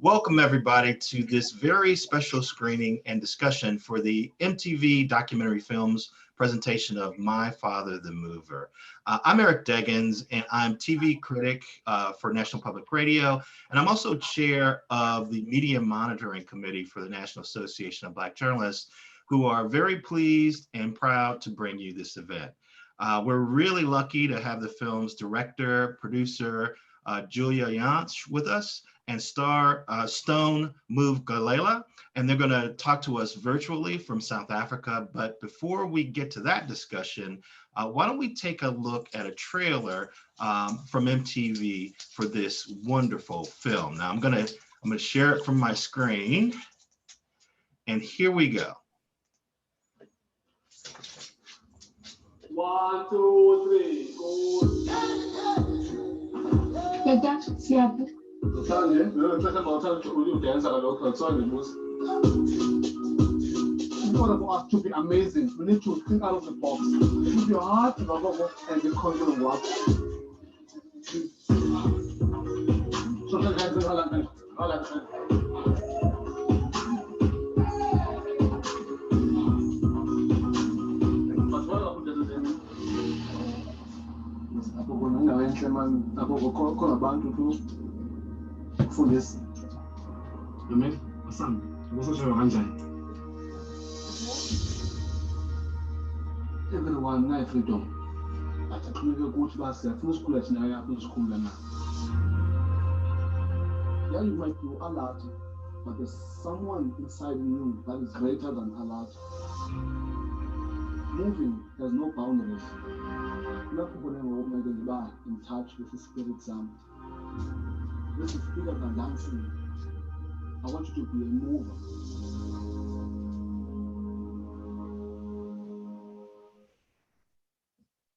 Welcome everybody to this very special screening and discussion for the MTV documentary films presentation of My Father the Mover. I'm Eric Deggans and I'm TV critic for National Public Radio, and I'm also chair of the Media Monitoring Committee for the National Association of Black Journalists, who are very pleased and proud to bring you this event. We're really lucky to have the film's director, producer, Julia Yance with us, and star Stone Move-Galela, and they're going to talk to us virtually from South Africa. But before we get to that discussion, why don't we take a look at a trailer from MTV for this wonderful film. Now I'm gonna share it from my screen, and here we go. 1, 2, 3, go. In order for us to be amazing, we need to think out of the box. Use your heart, and the confident work. Everyone knows freedom. But I can't go to school at night after school. Yeah, you might do Alatha, but there's someone inside you that is greater than Alatha. Moving has no boundaries. Not people never in touch with the spirit sound. This is bigger than dancing. I want you to be a mover.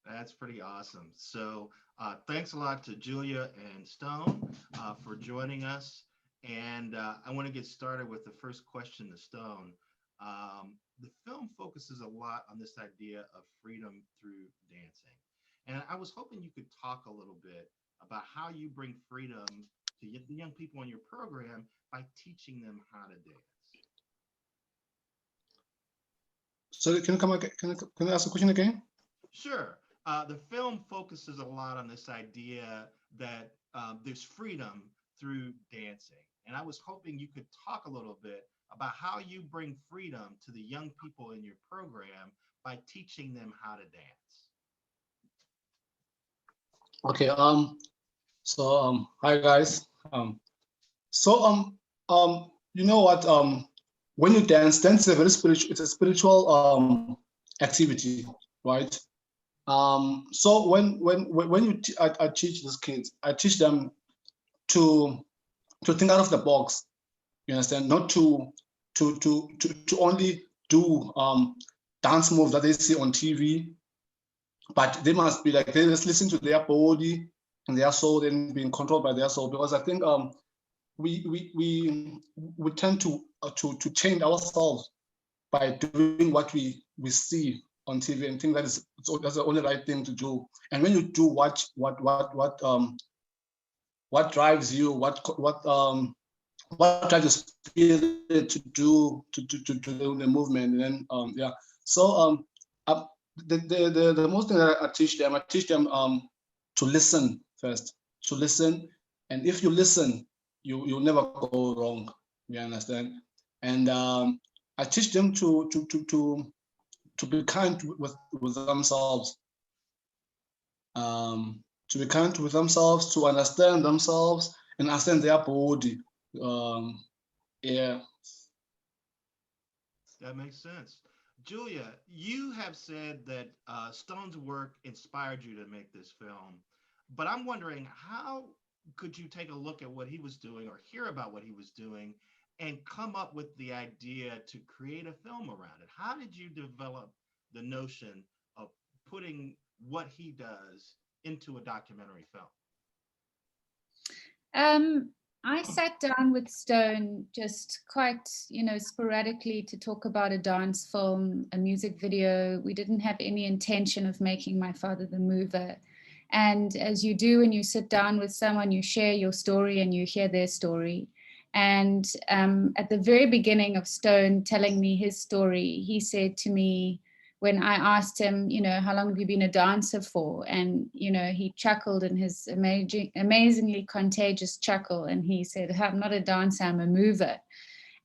That's pretty awesome. So thanks a lot to Julia and Stone for joining us. And I want to get started with the first question to Stone. The film focuses a lot on this idea of freedom through dancing. And I was hoping you could talk a little bit about how you bring freedom to the young people in your program by teaching them how to dance. So can I ask a question again? Sure. The film focuses a lot on this idea that there's freedom through dancing. And I was hoping you could talk a little bit about how you bring freedom to the young people in your program by teaching them how to dance. Okay. Hi guys. You know what? When you dance is a very spiritual. It's a spiritual activity, right? So when I teach these kids, I teach them to think out of the box. You understand? Not to only do dance moves that they see on TV, but they must be like, they just listen to their body and their soul and being controlled by their soul. Because I think we tend to change ourselves by doing what we see on TV and think that's the only right thing to do. And when you do what drives you, what drives your spirit to do the movement, and then yeah. So the most thing that I teach them to listen first, to listen, and if you listen, you'll never go wrong. You understand? And I teach them to be kind with themselves, to be kind with themselves, to understand themselves and understand their body. Yeah. That makes sense. Julia, you have said that Stone's work inspired you to make this film, but I'm wondering, how could you take a look at what he was doing or hear about what he was doing and come up with the idea to create a film around it? How did you develop the notion of putting what he does into a documentary film? I sat down with Stone just quite, sporadically to talk about a dance film, a music video. We didn't have any intention of making My Father the Mover. And as you do when you sit down with someone, you share your story and you hear their story. And at the very beginning of Stone telling me his story, he said to me, when I asked him, you know, how long have you been a dancer for? And, you know, he chuckled in his amazingly contagious chuckle. And he said, I'm not a dancer, I'm a mover.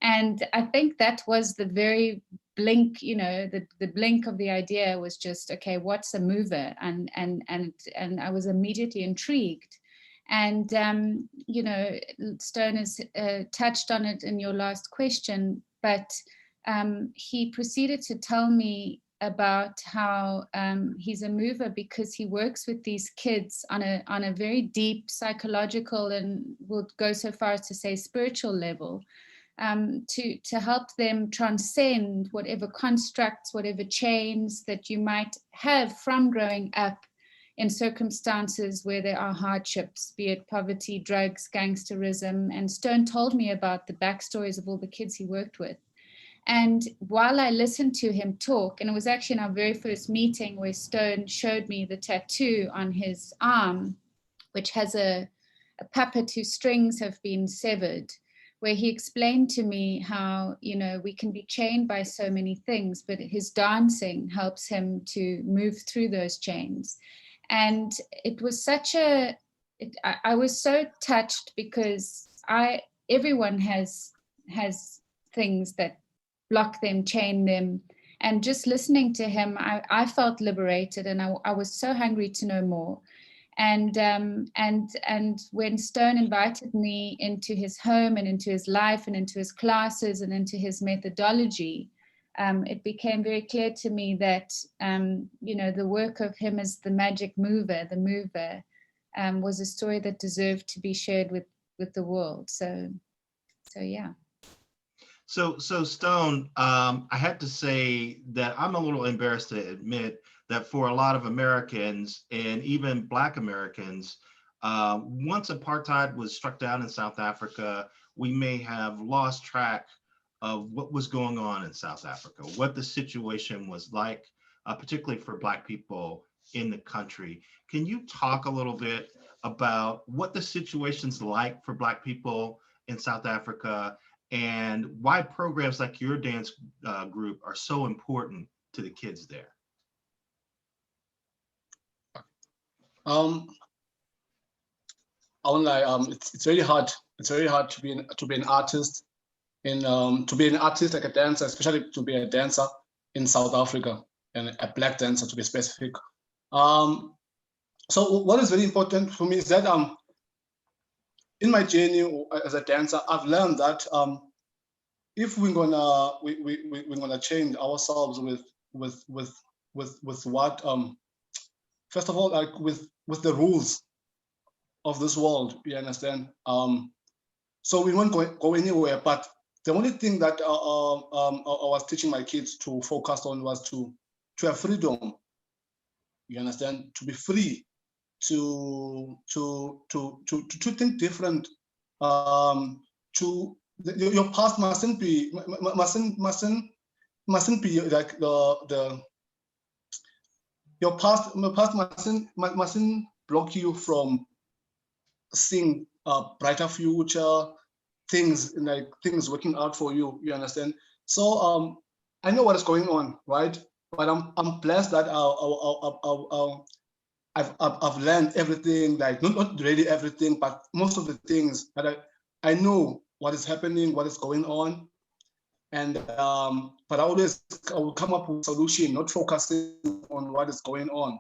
And I think that was the very blink, you know, the blink of the idea was just, okay, what's a mover? And I was immediately intrigued. And, you know, Stone has touched on it in your last question, but he proceeded to tell me about how he's a mover because he works with these kids on a very deep psychological and will go so far as to say spiritual level, to help them transcend whatever constructs, whatever chains that you might have from growing up in circumstances where there are hardships, be it poverty, drugs, gangsterism. And Stone told me about the backstories of all the kids he worked with. And while I listened to him talk, and it was actually in our very first meeting where Stone showed me the tattoo on his arm, which has a puppet whose strings have been severed, where he explained to me how, you know, we can be chained by so many things, but his dancing helps him to move through those chains. And it was such I was so touched because everyone has things that block them, chain them. And just listening to him, I felt liberated, and I was so hungry to know more. And when Stone invited me into his home and into his life and into his classes and into his methodology, it became very clear to me that, you know, the work of him as the magic mover, was a story that deserved to be shared with the world. So yeah. So Stone, I had to say that I'm a little embarrassed to admit that for a lot of Americans and even Black Americans, once apartheid was struck down in South Africa, we may have lost track of what was going on in South Africa, what the situation was like, particularly for Black people in the country. Can you talk a little bit about what the situation's like for Black people in South Africa and why programs like your dance group are so important to the kids there? I won't lie, it's very hard. It's very hard to be an artist like a dancer, especially to be a dancer in South Africa, and a Black dancer to be specific. So what is very important for me is that in my journey as a dancer, I've learned that if we're gonna change ourselves with what first of all, like with the rules of this world, you understand. So we won't go anywhere. But the only thing that I was teaching my kids to focus on was to have freedom. You understand, to be free, to think different. Your past mustn't be like your past mustn't block you from seeing a brighter future, things working out for you. You understand? So I know what is going on, right? But I'm blessed that I've learned everything, like not really everything, but most of the things that I know what is happening, what is going on. And but I will come up with a solution, not focusing on what is going on.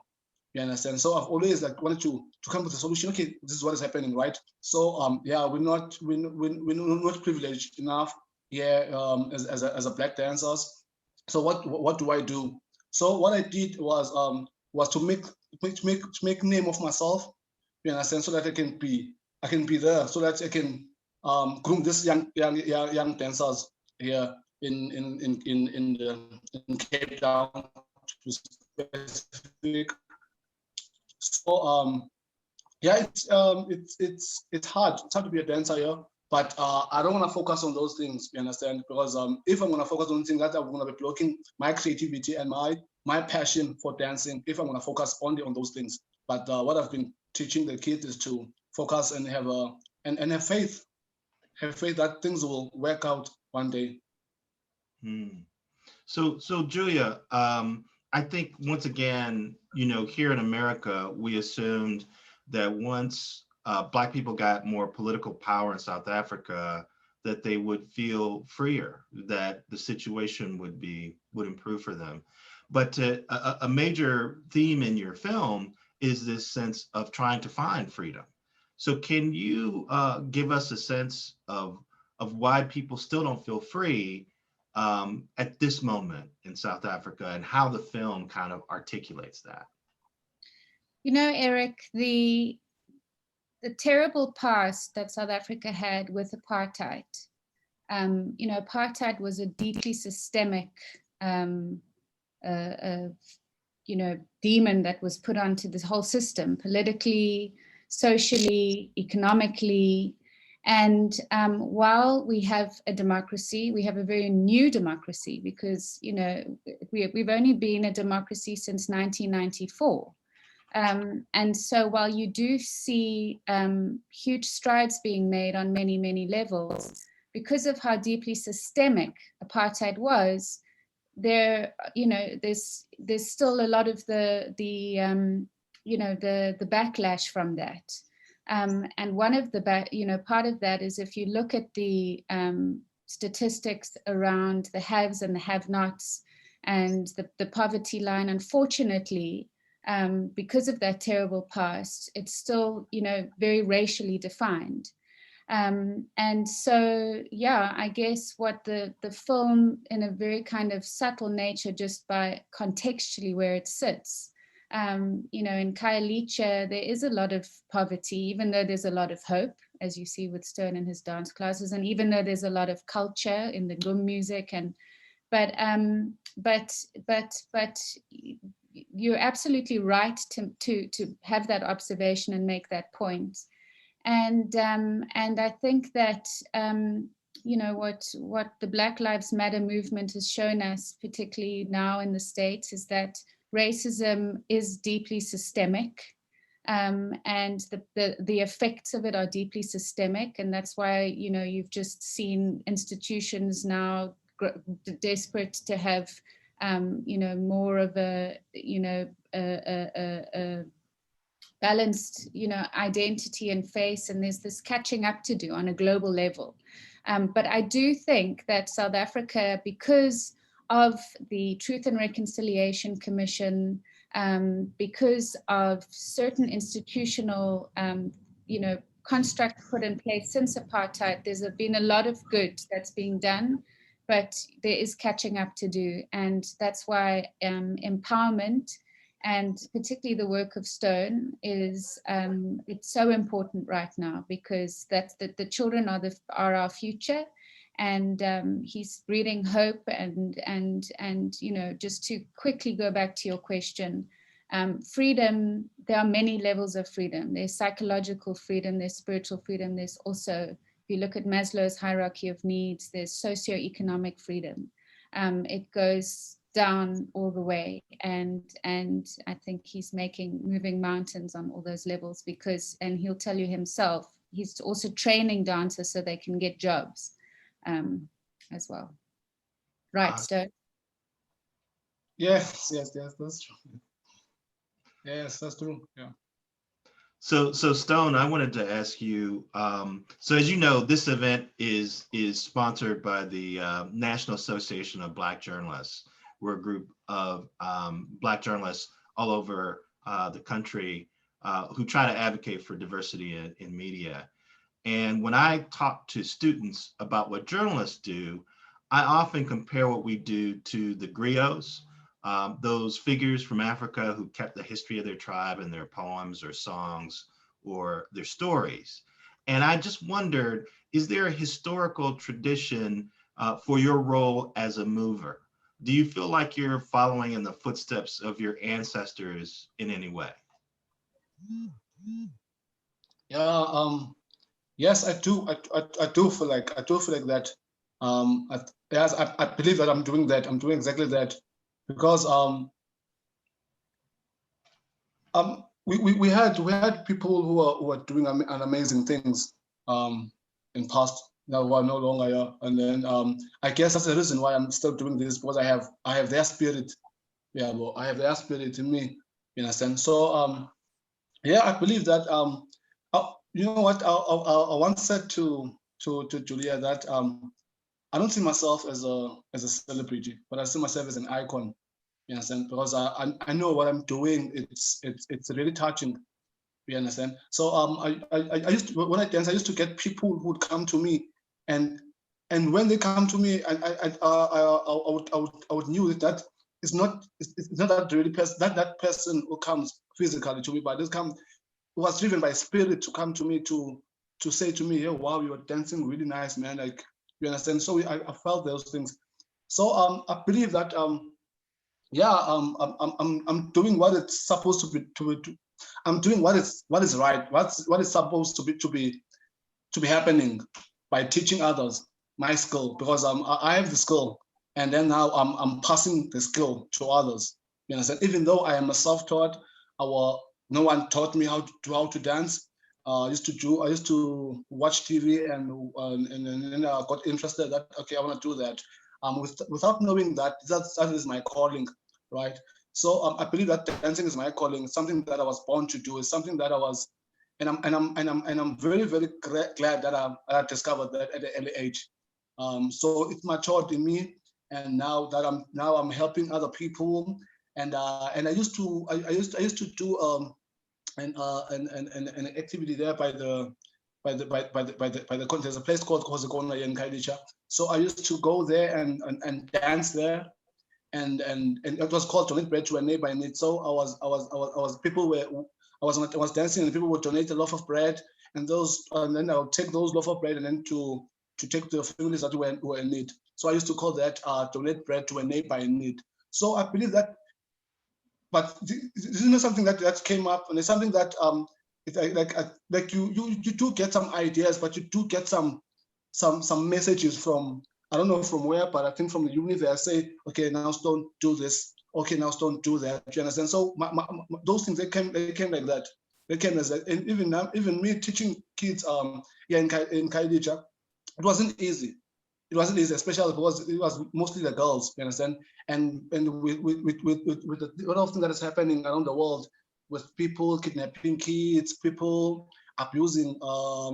You understand? So I've always like wanted to come with a solution. Okay, this is what is happening, right? So yeah, we're not privileged enough here as a Black dancers. So what do I do? So what I did was to make name of myself. You understand? So that I can be there, so that I can groom this young dancers here in Cape Town to be specific. So yeah, it's hard. It's hard to be a dancer here, but I don't want to focus on those things. You understand? Because if I'm going to focus on things that I'm going to be blocking my creativity and my passion for dancing, if I'm going to focus only on those things. But what I've been teaching the kids is to focus and have faith have faith that things will work out one day. So Julia, I think once again, here in America, we assumed that once Black people got more political power in South Africa, that they would feel freer, that the situation would improve for them. But a major theme in your film is this sense of trying to find freedom. So can you give us a sense of why people still don't feel free at this moment in South Africa, and how the film kind of articulates that? Eric, the terrible past that South Africa had with apartheid. Apartheid was a deeply systemic, demon that was put onto this whole system, politically, socially, economically. And while we have a democracy, we have a very new democracy because, we've only been a democracy since 1994. And so while you do see huge strides being made on many, many levels, because of how deeply systemic apartheid was, there's still a lot of the backlash from that. And one of the part of that is if you look at the statistics around the haves and the have-nots and the poverty line, unfortunately, because of that terrible past, it's still, very racially defined. And so, I guess what the film, in a very kind of subtle nature, just by contextually where it sits, in Khayelitsha, there is a lot of poverty, even though there's a lot of hope, as you see with Stone and his dance classes, and even though there's a lot of culture in the Gqom music, but you're absolutely right to have that observation and make that point. And I think that what the Black Lives Matter movement has shown us, particularly now in the States, is that racism is deeply systemic, and the effects of it are deeply systemic, and that's why you've just seen institutions now desperate to have more of a balanced identity and face, and there's this catching up to do on a global level. But I do think that South Africa, because of the Truth and Reconciliation Commission, because of certain institutional constructs put in place since apartheid, there's been a lot of good that's being done, but there is catching up to do. And that's why empowerment, and particularly the work of Stone, is it's so important right now, because that's the children are our future, and he's breeding hope. And just to quickly go back to your question, freedom, there are many levels of freedom. There's psychological freedom, there's spiritual freedom, there's also, if you look at Maslow's hierarchy of needs, there's socioeconomic freedom. It goes down all the way, and I think he's moving mountains on all those levels, and he'll tell you himself, he's also training dancers so they can get jobs as well. Right, Stone? Yes, that's true. Yes, that's true. Yeah. So Stone, I wanted to ask you, so as you know, this event is sponsored by the National Association of Black Journalists. We're a group of Black journalists all over the country who try to advocate for diversity in media. And when I talk to students about what journalists do, I often compare what we do to the griots, those figures from Africa who kept the history of their tribe in their poems or songs or their stories. And I just wondered, is there a historical tradition for your role as a mover? Do you feel like you're following in the footsteps of your ancestors in any way? Yeah. Yes, I do. I do feel like that. Yes, I believe that I'm doing that. I'm doing exactly that, because we had people who are doing amazing things in past that were no longer here. And then I guess that's the reason why I'm still doing this, because I have their spirit. Yeah, well, I have their spirit in me, in a sense. So yeah, I believe that you know what, I once said to Julia that I don't see myself as a celebrity, but I see myself as an icon. You understand? Because I know what I'm doing. It's really touching. You understand? So I used to, when I dance, I used to get people who would come to me, and when they come to me, I would knew that it's not that really person, that person who comes physically to me, but this come was driven by spirit to come to me to say to me, "Hey, wow, you're dancing really nice, man!" Like, you understand? So I felt those things. So I believe that yeah, I'm doing what it's supposed to be I'm doing what is right, what is supposed to be happening by teaching others my skill, because I have the skill, and then now I'm passing the skill to others. You understand? Even though I am a self-taught, no one taught me how to dance. I used to watch TV, and then I got interested that, okay, I want to do that. Without knowing that that is my calling, right? So I believe that dancing is my calling. It's something that I was born to do. It's something that I was, and I'm very glad that I discovered that at an early age. So it matured in me, and now that I'm helping other people, and I used to do an activity there by the there's a place called Gqom in Khayelitsha. So I used to go there and dance there, and it was called donate bread to a neighbor in need. So I was dancing, and people would donate a loaf of bread, and then I would take those loaf of bread and then to take to the families that were in need. So I used to call that donate bread to a neighbor in need. So I believe that, but this is not something that came up, and it's something that it's like you do get some ideas, but you do get some messages from, I don't know from where, but I think from the unit they say, okay, now don't do this. Okay, now don't do that. You understand? So those things, they came like that. They came as that. And even me teaching kids yeah, in Khayelitsha, it wasn't easy. It wasn't easy, especially because it was mostly the girls. You understand? And with a lot of things that is happening around the world, with people kidnapping kids, people abusing,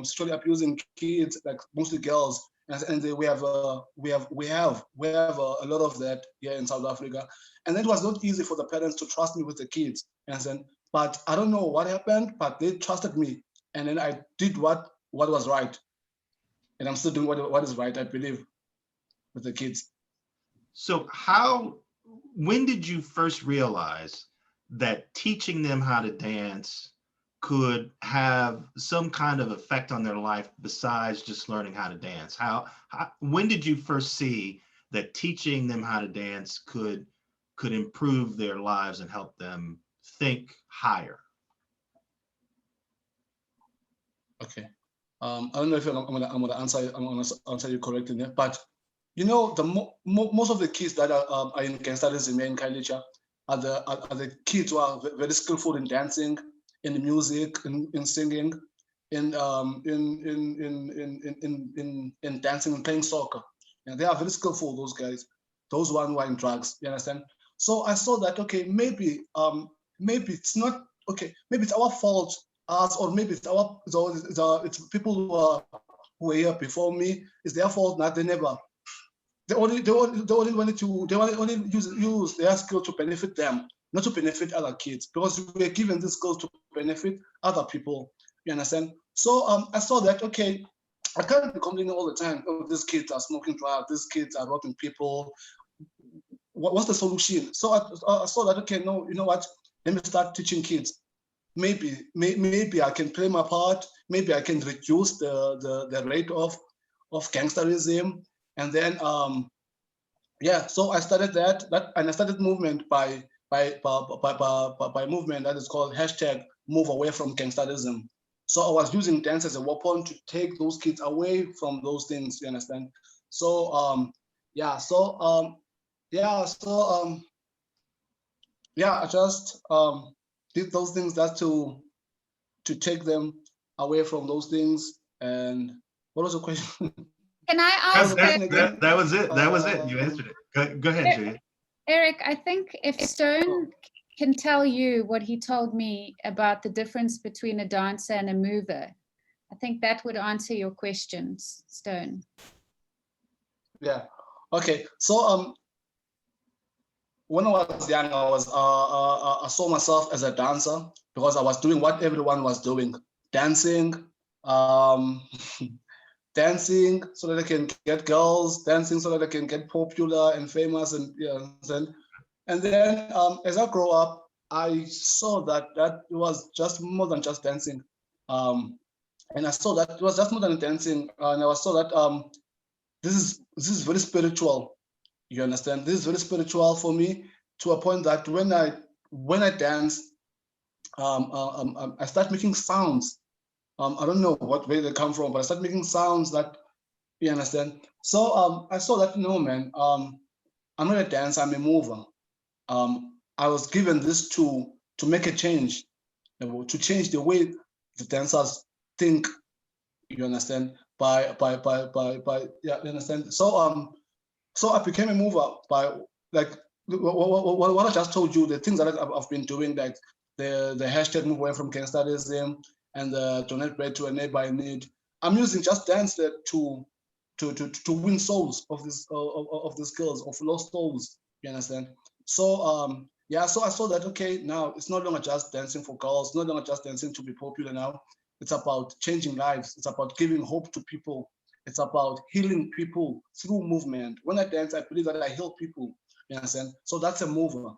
sexually abusing kids, like mostly girls. And we have a lot of that here in South Africa, and it was not easy for the parents to trust me with the kids. And but I don't know what happened, but they trusted me, and then I did what was right, and I'm still doing what is right, I believe, with the kids. So when did you first realize that teaching them how to dance could have some kind of effect on their life besides just learning how to dance? When did you first see that teaching them how to dance could improve their lives and help them think higher? Okay. I don't know if I'm gonna answer you correctly there, but you know, most of the kids that are in gangsterism in Khayelitsha are the kids who are very skillful in dancing, in music, in singing, in dancing and playing soccer. And they are very skillful, those guys, those one who are in drugs. You understand? So I saw that, okay, maybe it's not okay. Maybe it's our fault, us, or maybe it's people who were here before me. It's their fault. Not they never. They only wanted to use their skill to benefit them, not to benefit other kids, because we're given this skill to benefit other people. You understand? So I saw that, okay, I can't be complaining all the time. Oh, these kids are smoking drugs. These kids are robbing people. What's the solution? So I saw that, okay, no, you know what? Let me start teaching kids. Maybe I can play my part. Maybe I can reduce the rate of gangsterism. And then yeah, so I started that and I started movement by movement that is called hashtag move away from gangsterism. So I was using dance as a weapon to take those kids away from those things. You understand? So yeah, so I just did those things just to take them away from those things. And what was the question? Can I ask that was it. That was it. You answered it. Go ahead, Julia. Eric, I think if Stone can tell you what he told me about the difference between a dancer and a mover, I think that would answer your questions, Stone. Yeah. Okay. So when I was young, I saw myself as a dancer because I was doing what everyone was doing, dancing, dancing so that I can get girls, dancing so that I can get popular and famous, and and then as I grow up, I saw that it was just more than just dancing, and I saw that it was just more than dancing, and I saw that this is very spiritual. You understand? This is very spiritual for me, to a point that when I dance, I start making sounds. I don't know where they come from, but I start making sounds that, you understand. So I saw that, no, man, I'm not a dancer, I'm a mover. I was given this to make a change, to change the way the dancers think. You understand? By yeah, you understand. So I became a mover by, like, what I just told you, the things that I've been doing, like the hashtag move away from gangsterism and the donate bread to a neighbor in need. I'm using just dance there to win souls of these girls, of lost souls. You understand? So yeah, so I saw that, okay, now it's no longer just dancing for girls, no longer just dancing to be popular. Now it's about changing lives. It's about giving hope to people. It's about healing people through movement. When I dance, I believe that I heal people. You understand? So that's a mover.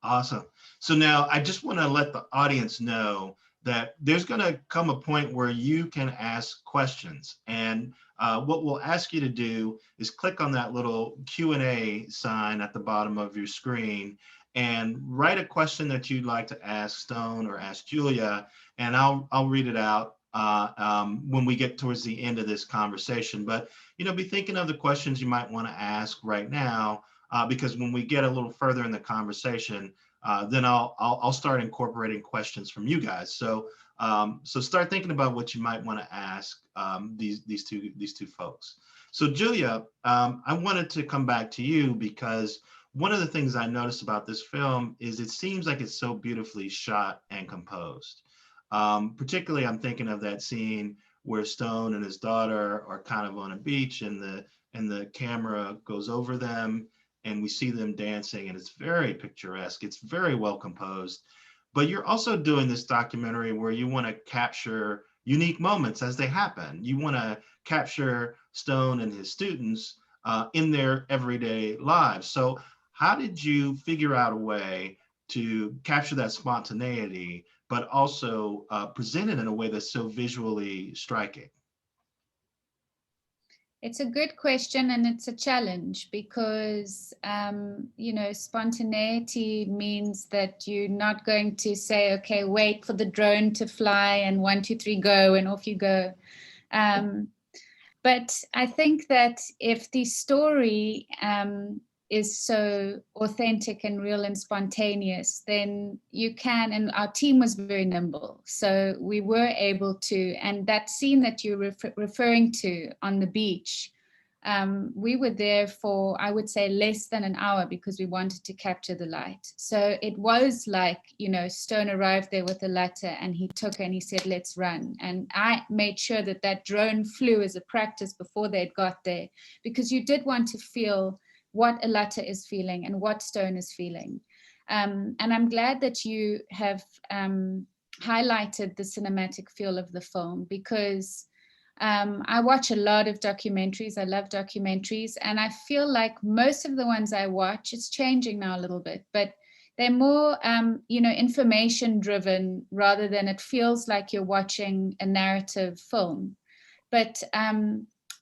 Awesome. So now I just want to let the audience know that there's going to come a point where you can ask questions. And what we'll ask you to do is click on that little Q&A sign at the bottom of your screen and write a question that you'd like to ask Stone or ask Julia, and I'll read it out when we get towards the end of this conversation. But, you know, be thinking of the questions you might want to ask right now, because when we get a little further in the conversation, then I'll start incorporating questions from you guys. So so start thinking about what you might want to ask these two folks. So Julia, I wanted to come back to you because one of the things I noticed about this film is it seems like it's so beautifully shot and composed. Particularly, I'm thinking of that scene where Stone and his daughter are kind of on a beach, and the camera goes over them, and we see them dancing, and it's very picturesque. It's very well composed. But you're also doing this documentary where you want to capture unique moments as they happen. You want to capture Stone and his students in their everyday lives. So how did you figure out a way to capture that spontaneity, but also present it in a way that's so visually striking? It's a good question, and it's a challenge because, you know, spontaneity means that you're not going to say, okay, wait for the drone to fly and 1, 2, 3, go, and off you go. But I think that if the story is so authentic and real and spontaneous, then you can, and our team was very nimble. So we were able to, and that scene that you're referring to on the beach, we were there for, I would say, less than an hour because we wanted to capture the light. So it was like, you know, Stone arrived there with Alatha and he took her and he said, let's run. And I made sure that that drone flew as a practice before they'd got there, because you did want to feel what Alatha is feeling and what Stone is feeling. And I'm glad that you have highlighted the cinematic feel of the film, because I watch a lot of documentaries. I love documentaries, and I feel like most of the ones I watch, it's changing now a little bit, but they're more, you know, information driven rather than it feels like you're watching a narrative film. But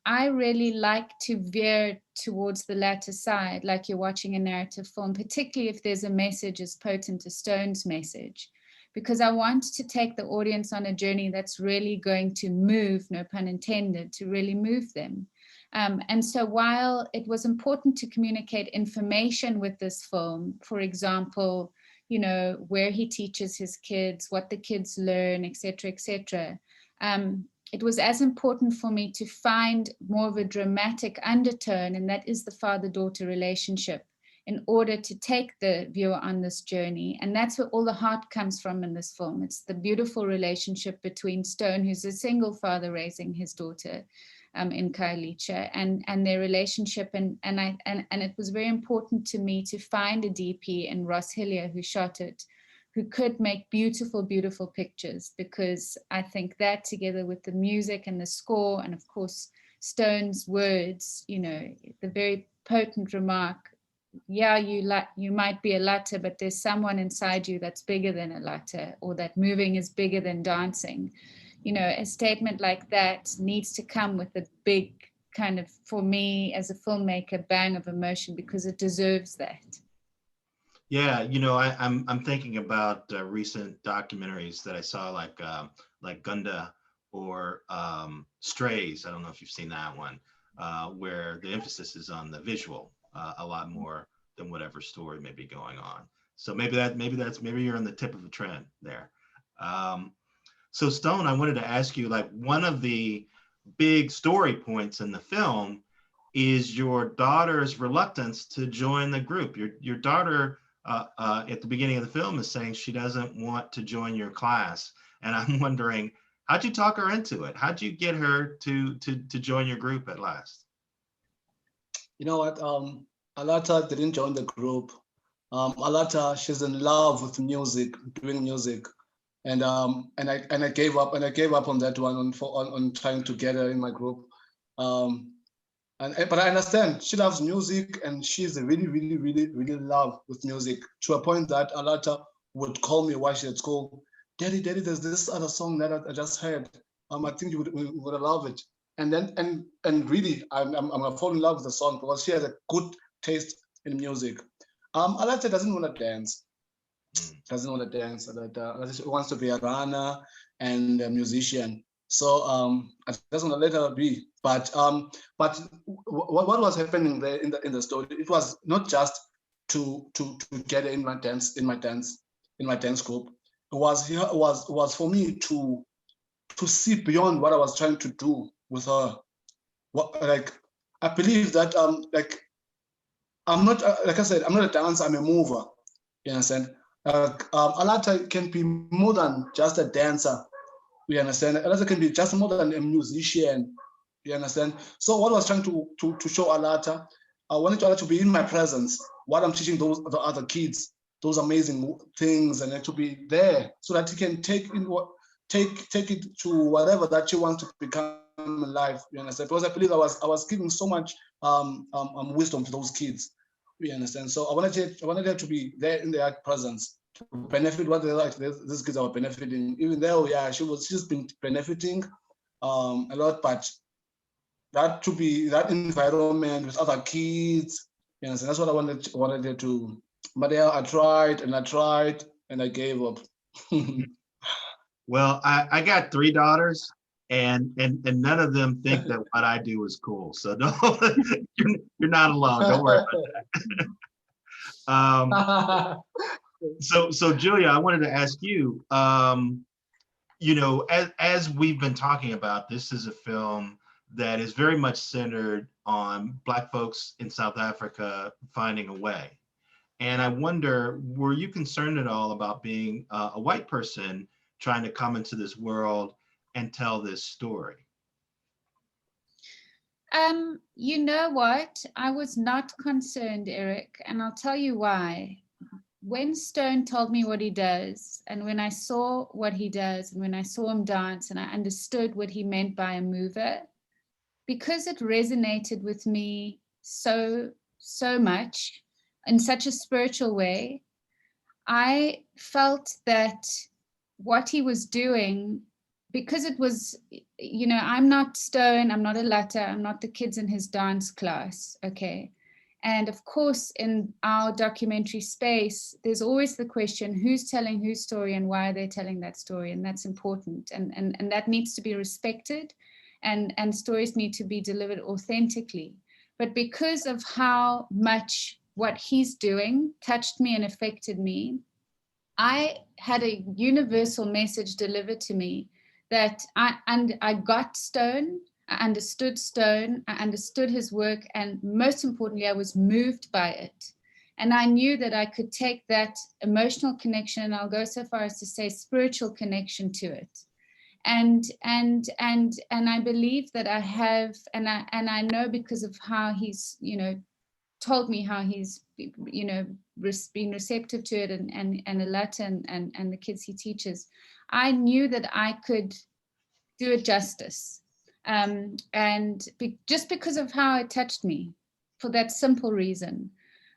I really like to veer towards the latter side, like you're watching a narrative film, particularly if there's a message as potent as Stone's message, because I want to take the audience on a journey that's really going to move, no pun intended, to really move them. And so while it was important to communicate information with this film, for example, you know, where he teaches his kids, what the kids learn, et cetera, it was as important for me to find more of a dramatic undertone, and that is the father-daughter relationship, in order to take the viewer on this journey. And that's where all the heart comes from in this film. It's the beautiful relationship between Stone, who's a single father raising his daughter in Khayelitsha, and their relationship. And it was very important to me to find a DP in Ross Hillier, who shot it, who could make beautiful, beautiful pictures, because I think that, together with the music and the score, and of course, Stone's words, you know, the very potent remark, yeah, you might be Alatha, but there's someone inside you that's bigger than Alatha, or that moving is bigger than dancing. You know, a statement like that needs to come with a big kind of, for me as a filmmaker, bang of emotion, because it deserves that. Yeah, you know, I'm thinking about recent documentaries that I saw, like Gunda or Strays. I don't know if you've seen that one, where the emphasis is on the visual a lot more than whatever story may be going on. So maybe you're on the tip of a trend there. So Stone, I wanted to ask you, like, one of the big story points in the film is your daughter's reluctance to join the group. Your daughter at the beginning of the film is saying she doesn't want to join your class. And I'm wondering, how'd you talk her into it? How'd you get her to join your group at last? You know what? Alatha didn't join the group. Alatha, she's in love with music, doing music, and I gave up on that one on trying to get her in my group. But I understand she loves music, and she's really love with music, to a point that Alatha would call me while she's at school. Daddy, there's this other song that I just heard. I think you would love it. And then really, I'm gonna fall in love with the song because she has a good taste in music. Alatha doesn't want to dance. Alatha wants to be a runner and a musician. So I just want to let her be. But what was happening there in the story? It was not just to get her in my dance group. It was for me to see beyond what I was trying to do with her. I believe that I'm not, like I said, I'm not a dancer, I'm a mover. You understand? Alatha can be more than just a dancer. You understand? Alatha can be just more than a musician. You understand? So what I was trying to show Alatha, I wanted Alatha to be in my presence while I'm teaching the other kids those amazing things, and to be there so that he can take it to whatever that she wants to become in life. You understand? Because I believe I was giving so much wisdom to those kids. You understand? So I wanted her to be there in their presence, to benefit what they like. These kids are benefiting. Even though, yeah, she's been benefiting a lot, but that environment with other kids, you understand? That's what I wanted her to. But yeah, I tried and I gave up. Well, I got 3 daughters, and none of them think that what I do is cool. So no, you're not alone. Don't worry about that. So Julia, I wanted to ask you, you know, as we've been talking about, this is a film that is very much centered on Black folks in South Africa finding a way. And I wonder, were you concerned at all about being a white person trying to come into this world and tell this story? You know what? I was not concerned, Eric, and I'll tell you why. When Stone told me what he does, and when I saw what he does, and when I saw him dance, and I understood what he meant by a mover, because it resonated with me so much in such a spiritual way, I felt that what he was doing, because it was, you know, I'm not Stone, I'm not Alatha, I'm not the kids in his dance class, okay? And of course, in our documentary space, there's always the question, who's telling whose story and why are they telling that story? And that's important. And that needs to be respected, and stories need to be delivered authentically. But because of how much what he's doing touched me and affected me, I had a universal message delivered to me that I got Stone, I understood Stone, I understood his work, and most importantly, I was moved by it. And I knew that I could take that emotional connection, and I'll go so far as to say spiritual connection to it. And I believe that I have, and I know because of how he's, told me how he's, been receptive to it, and Alatha and the kids he teaches, I knew that I could do it justice. Just because of how it touched me, for that simple reason.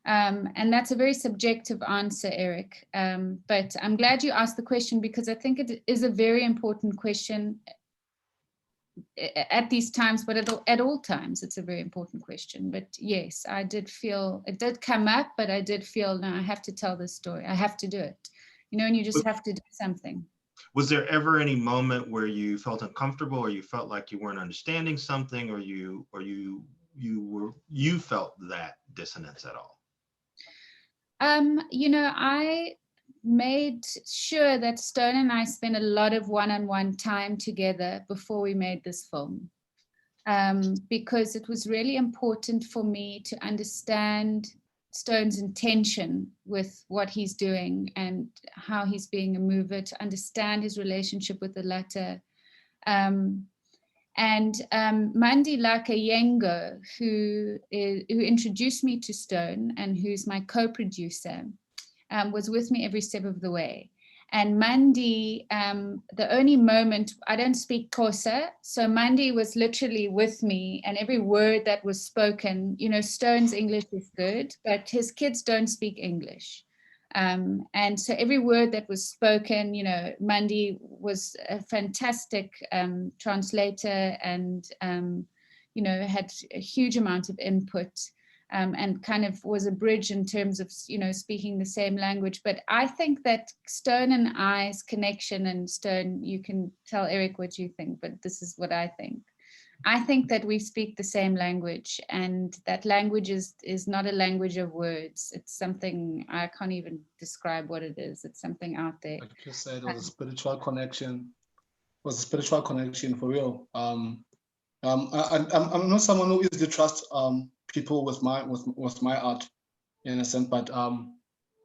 And that's a very subjective answer, Eric. But I'm glad you asked the question, because I think it is a very important question at these times, but at all times, it's a very important question. But yes, I did feel, it did come up, but I did feel, no, I have to tell this story. I have to do it. And you just have to do something. Was there ever any moment where you felt uncomfortable, or you felt like you weren't understanding something, or you felt that dissonance at all? I made sure that Stone and I spent a lot of one-on-one time together before we made this film, because it was really important for me to understand Stone's intention with what he's doing and how he's being a mover, to understand his relationship with Alatha. Mandi Lakayengo, who introduced me to Stone and who's my co-producer, was with me every step of the way. And Mandi, the only moment, I don't speak Xhosa, so Mandi was literally with me, and every word that was spoken, Stone's English is good, but his kids don't speak English. And so every word that was spoken, Mandi was a fantastic translator, and, had a huge amount of input. And kind of was a bridge in terms of, speaking the same language. But I think that Stone and I's connection, and Stone, you can tell Eric what you think, but this is what I think. I think that we speak the same language, and that language is not a language of words. It's something, I can't even describe what it is. It's something out there. Like you said, it was a spiritual connection. It was a spiritual connection for real. I'm not someone who easily trusts people with my art, in a sense, but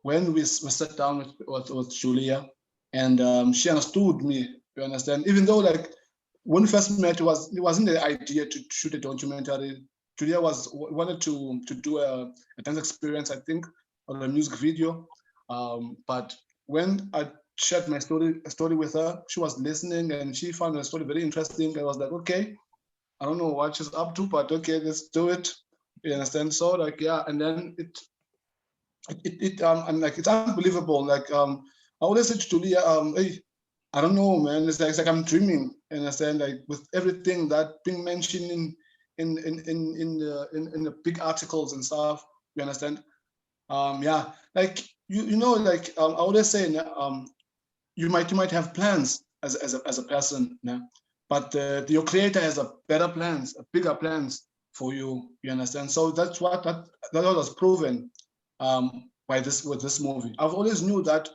when we sat down with Julia, and she understood me, you understand, even though like when we first met, it wasn't the idea to shoot a documentary. Julia wanted to do a dance experience, I think, or a music video, but when I shared my story with her, she was listening, and she found the story very interesting. I was like, okay, I don't know what she's up to, but okay, let's do it. You understand? So like, yeah, and then I'm like, it's unbelievable. Like, I always said to Julia, hey, I don't know, man. It's like I'm dreaming. You understand? Like with everything that being mentioned in the big articles and stuff. You understand? Yeah, like like I always say, you might have plans as a person, yeah? But your creator has a better plans, bigger plans for you. You understand? So that's what was proven with this movie. I've always knew that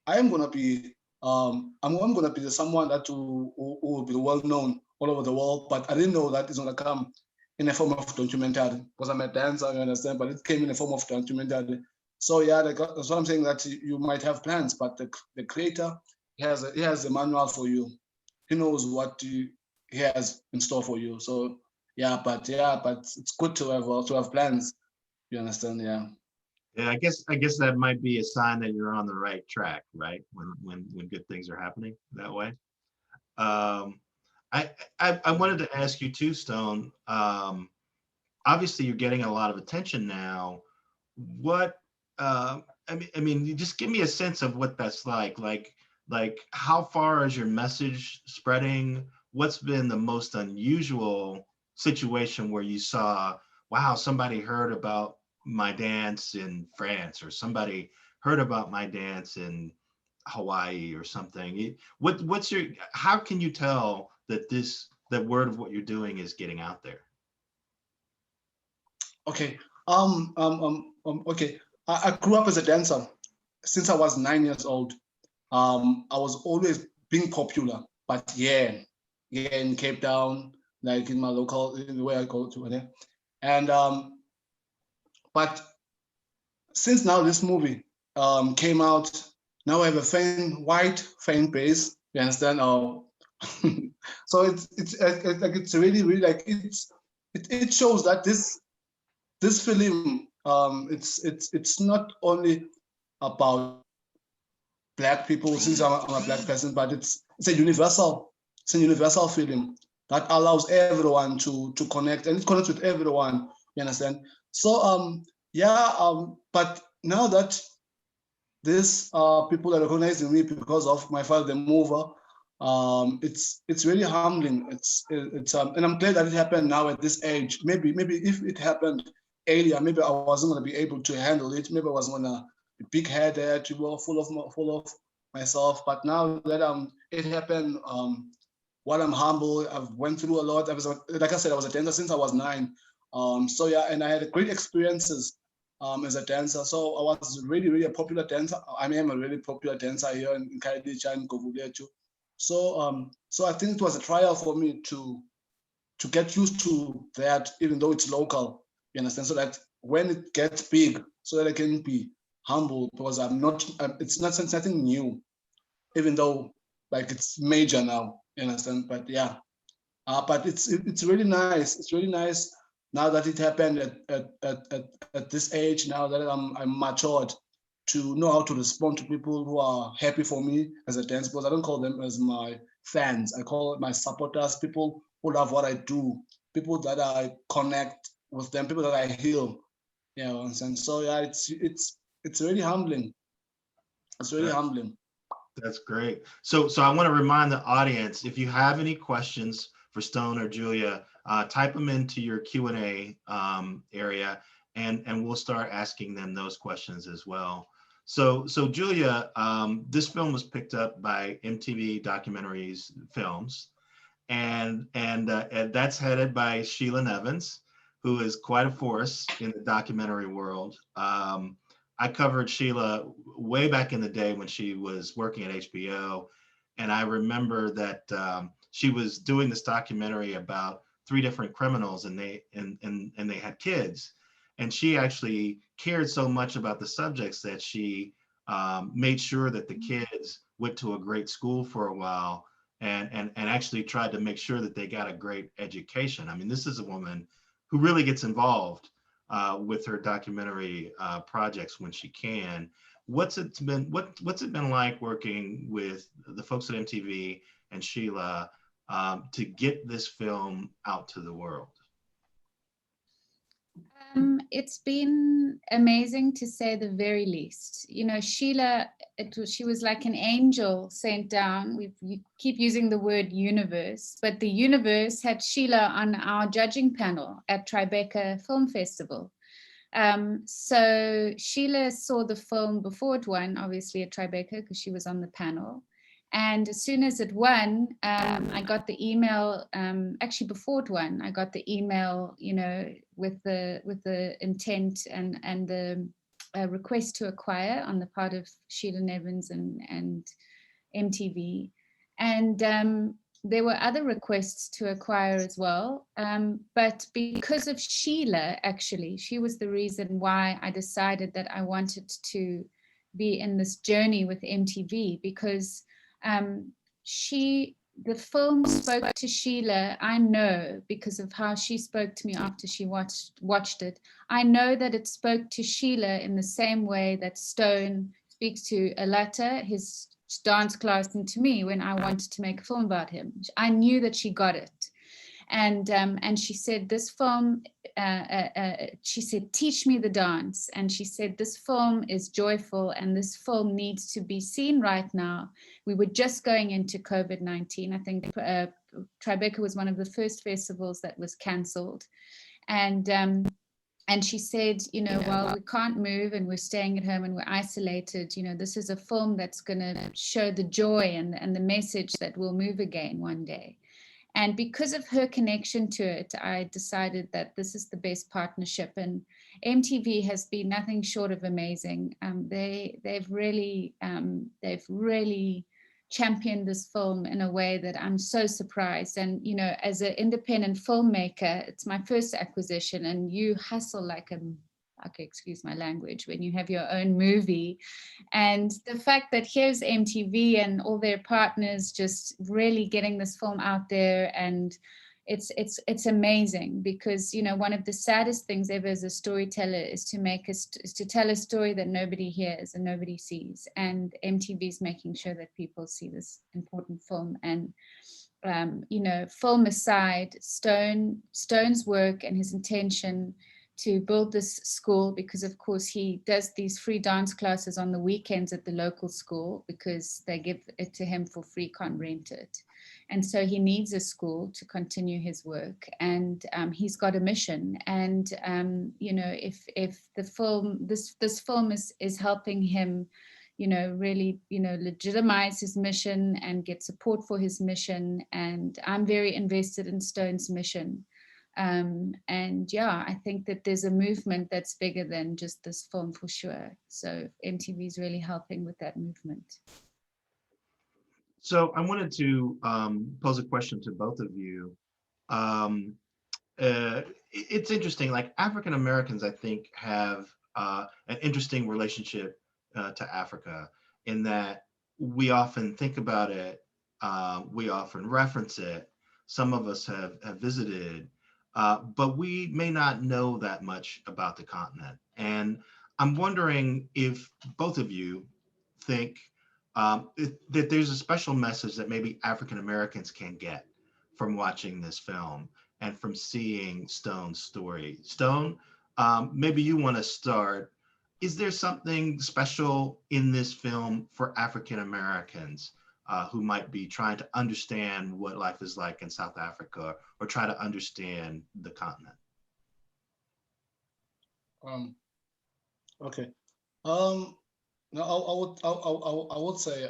I'm gonna be someone that will be well known all over the world, but I didn't know that it's gonna come in a form of documentary, because I'm a dancer, you understand, but it came in a form of documentary. So yeah, that's what I'm saying, that you might have plans, but the creator he has a manual for you. He knows what he has in store for you. So yeah, but it's good to have plans. You understand? Yeah. Yeah, I guess that might be a sign that you're on the right track, right? When good things are happening that way. I wanted to ask you too, Stone. Obviously, you're getting a lot of attention now. What I mean, you just give me a sense of what that's like. Like how far is your message spreading? What's been the most unusual situation where you saw, wow, somebody heard about my dance in France, or somebody heard about my dance in Hawaii or something? How can you tell that word of what you're doing is getting out there? Okay. Okay. I grew up as a dancer since I was 9 years old. I was always being popular, but yeah, in Cape Town, like in my local, where I go to there. And but since now this movie came out, now I have a wide fan base. You understand? So it's like it's really like it shows that this film it's not only about Black people, since I'm a Black person, but it's a universal film that allows everyone to connect, and it connects with everyone. You understand? So but now that these people are recognizing me because of my father the mover, it's really humbling. It's and I'm glad that it happened now at this age. Maybe if it happened earlier, maybe I wasn't going to be able to handle it. Maybe I was going to be big-headed, full of myself. But now that it happened, while I'm humble, I've went through a lot. Like I said, I was a dancer since I was 9. So yeah, and I had great experiences as a dancer. So I was really a popular dancer. I am a really popular dancer here in Khayelitsha and Gqom. So I think it was a trial for me to get used to that, even though it's local. You understand? So that when it gets big, so that I can be humble, because it's not something new, even though like it's major now. You understand? But yeah, but it's really nice. It's really nice now that it happened at this age. Now that I'm matured to know how to respond to people who are happy for me as a dancer. Because I don't call them as my fans. I call it my supporters. People who love what I do. People that I connect with them. People that I heal. You know, and so yeah, it's really humbling. It's really humbling. That's great. So I want to remind the audience, if you have any questions for Stone or Julia, type them into your Q&A area, and we'll start asking them those questions as well. So Julia, this film was picked up by MTV Documentaries Films, and that's headed by Sheila Nevins, who is quite a force in the documentary world. I covered Sheila way back in the day when she was working at HBO. And I remember that she was doing this documentary about 3 different criminals, and they had kids. And she actually cared so much about the subjects that she made sure that the kids went to a great school for a while, and actually tried to make sure that they got a great education. I mean, this is a woman who really gets involved with her documentary projects when she can. What's it been like working with the folks at MTV and Sheila to get this film out to the world? It's been amazing, to say the very least. You know, Sheila, she was like an angel sent down. You keep using the word universe, but the universe had Sheila on our judging panel at Tribeca Film Festival. So Sheila saw the film before it won, obviously at Tribeca, because she was on the panel. And as soon as it won, I got the email, actually before it won, I got the email, you know, with the intent and the request to acquire on the part of Sheila Nevins and MTV. And there were other requests to acquire as well. But because of Sheila, actually, she was the reason why I decided that I wanted to be in this journey with MTV, because the film spoke to Sheila. I know, because of how she spoke to me after she watched it. I know that it spoke to Sheila in the same way that Stone speaks to Alatha, his dance class, and to me when I wanted to make a film about him. I knew that she got it. And she said, this film, she said, teach me the dance. And she said, this film is joyful and this film needs to be seen right now. We were just going into COVID-19. I think Tribeca was one of the first festivals that was cancelled. And she said, you know, while we can't move and we're staying at home and we're isolated, you know, this is a film that's going to show the joy and the message that we'll move again one day. And because of her connection to it, I decided that this is the best partnership. And MTV has been nothing short of amazing. They've really championed this film in a way that I'm so surprised. And, you know, as an independent filmmaker, it's my first acquisition, and you hustle like a, okay, excuse my language, when you have your own movie. And the fact that here's MTV and all their partners just really getting this film out there, and it's amazing, because, you know, one of the saddest things ever as a storyteller is to tell a story that nobody hears and nobody sees, and MTV is making sure that people see this important film. And you know, film aside, Stone's work and his intention to build this school, because of course he does these free dance classes on the weekends at the local school, because they give it to him for free, can't rent it. And so he needs a school to continue his work, and he's got a mission. And you know, if the film, this film is helping him, you know, really, you know, legitimize his mission and get support for his mission. And I'm very invested in Stone's mission. And yeah, I think that there's a movement that's bigger than just this film, for sure. So MTV is really helping with that movement. So I wanted to pose a question to both of you. It's interesting, like African Americans, I think, have an interesting relationship to Africa, in that we often think about it, we often reference it. Some of us have visited, but we may not know that much about the continent. And I'm wondering if both of you think that there's a special message that maybe African Americans can get from watching this film and from seeing Stone's story. Stone, maybe you want to start. Is there something special in this film for African Americans who might be trying to understand what life is like in South Africa, or try to understand the continent? Okay. No, I would say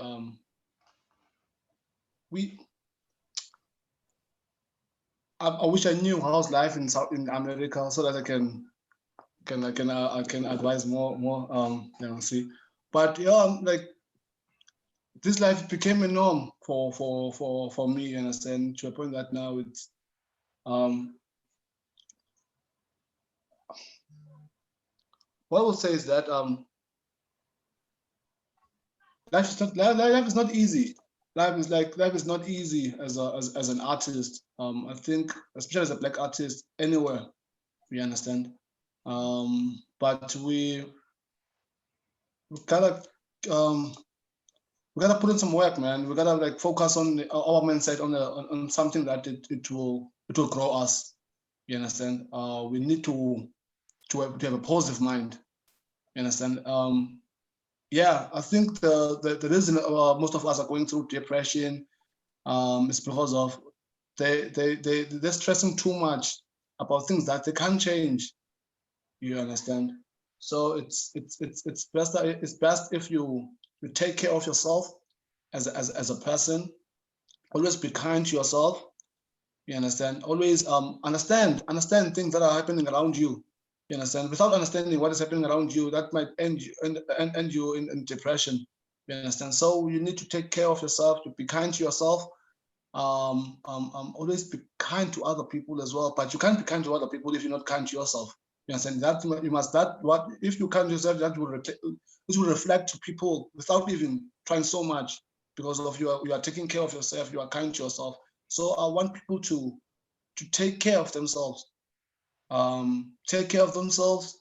I wish I knew how's life in America, so that I can advise more you know, see. But yeah, like this life became a norm for me, you understand, to a point that now it's what I would say is that life is not easy. Life is not easy as an artist. I think, especially as a Black artist, anywhere, you understand. But we gotta put in some work, man. We gotta like focus on our mindset on something that it will grow us. You understand? We need to have a positive mind. You understand? Yeah, I think the reason most of us are going through depression is because of they're stressing too much about things that they can't change. You understand? So it's best if you take care of yourself as a person. Always be kind to yourself. You understand? Always understand things that are happening around you. You understand? Without understanding what is happening around you, that might end you in depression. You understand? So you need to take care of yourself, to be kind to yourself. Always be kind to other people as well. But you can't be kind to other people if you're not kind to yourself. You understand? That you must, if you kind to yourself, that will reflect to people without even trying so much, because of you are taking care of yourself, you are kind to yourself. So I want people to take care of themselves. Take care of themselves,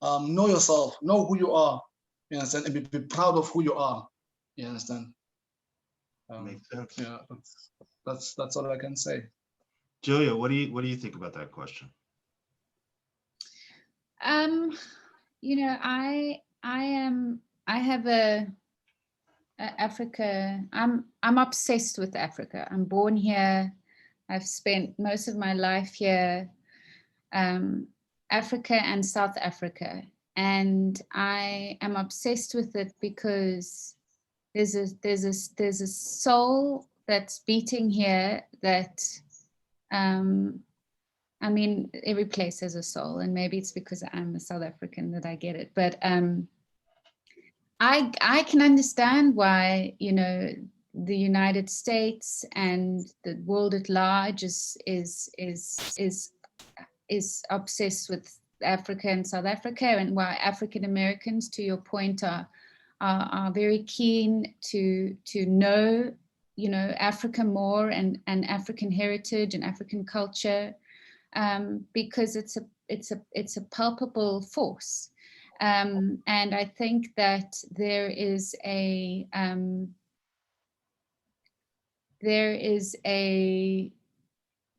know yourself, know who you are, you understand, and be proud of who you are, you understand. Makes sense. Yeah, that's all I can say. Julia, what do you think about that question? You know, I have Africa. I'm obsessed with Africa. I'm born here. I've spent most of my life here. Africa and South Africa, and I am obsessed with it because there's a soul that's beating here that I mean, every place has a soul, and maybe it's because I'm a South African that I get it, but I can understand why, you know, the United States and the world at large is obsessed with Africa and South Africa, and why African Americans, to your point, are very keen to know, you know, Africa more, and African heritage and African culture, because it's a palpable force, and I think that there is a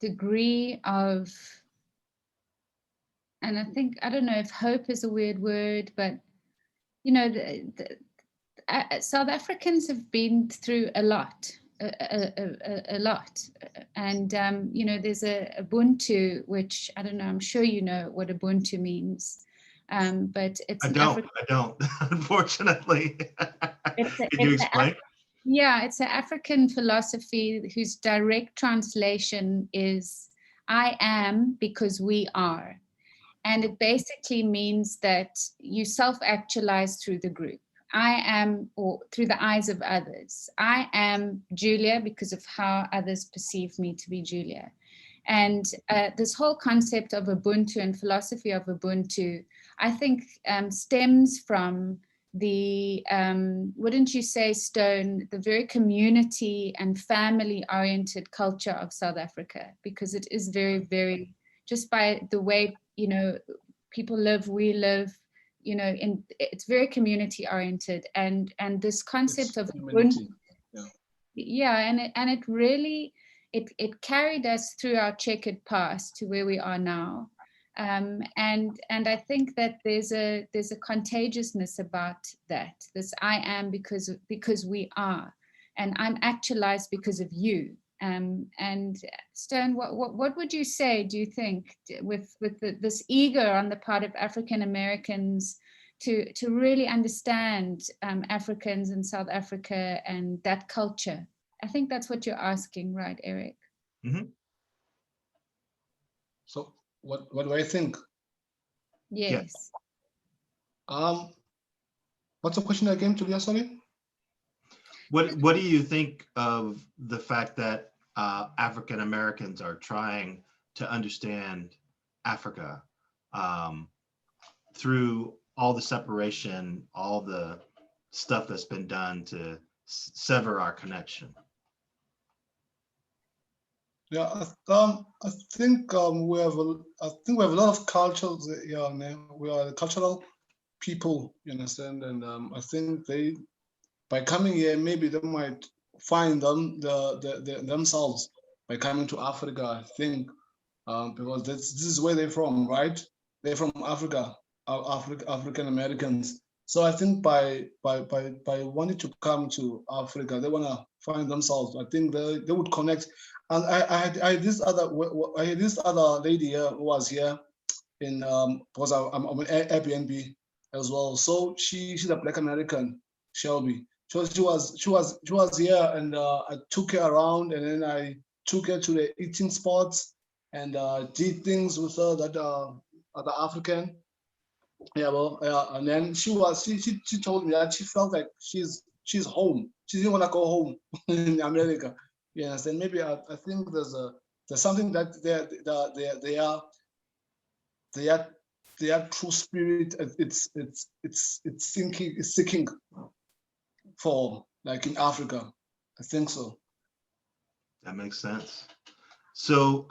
degree of, and I don't know if hope is a weird word, but you know, South Africans have been through a lot, a lot, and you know, there's a Ubuntu, which I don't know. I'm sure you know what Ubuntu means, but it's I don't, unfortunately. Can you explain? Yeah, it's an African philosophy whose direct translation is "I am because we are." And it basically means that you self-actualize through the group. I am, or through the eyes of others. I am Julia because of how others perceive me to be Julia. And this whole concept of Ubuntu and philosophy of Ubuntu, I think stems from the, wouldn't you say, Stone, the very community and family-oriented culture of South Africa, because it is very, very, just by the way, you know, people live, we live, you know, it's very community-oriented, and this concept of Ubuntu, and it really, it carried us through our checkered past to where we are now. And I think that there's a contagiousness about that. This I am because we are, and I'm actualized because of you. And Stone, what would you say? Do you think with this eager on the part of African Americans to really understand Africans in South Africa and that culture? I think that's what you're asking, right, Eric? Mm-hmm. So what do I think? Yes. What's the question again, Julia? Sorry. What do you think of the fact that African Americans are trying to understand Africa through all the separation, all the stuff that's been done to sever our connection? Yeah, I think we have a lot of cultures. Yeah, we are cultural people, you understand, and I think they, by coming here, maybe they might find themselves by coming to Africa. I think because this is where they're from, right? They're from Africa, African Americans. So I think by wanting to come to Africa, they want to find themselves. I think they would connect. And I had this other lady here who was here in because I'm on Airbnb as well. So she's a Black American, Shelby. So she was here, and I took her around, and then I took her to the eating spots and did things with her that are African. Yeah, well, and then she told me that she felt like she's home. She didn't want to go home in America. You understand? Maybe I think there's something that their true spirit. It's seeking for, like in Africa. I think so. That makes sense. So,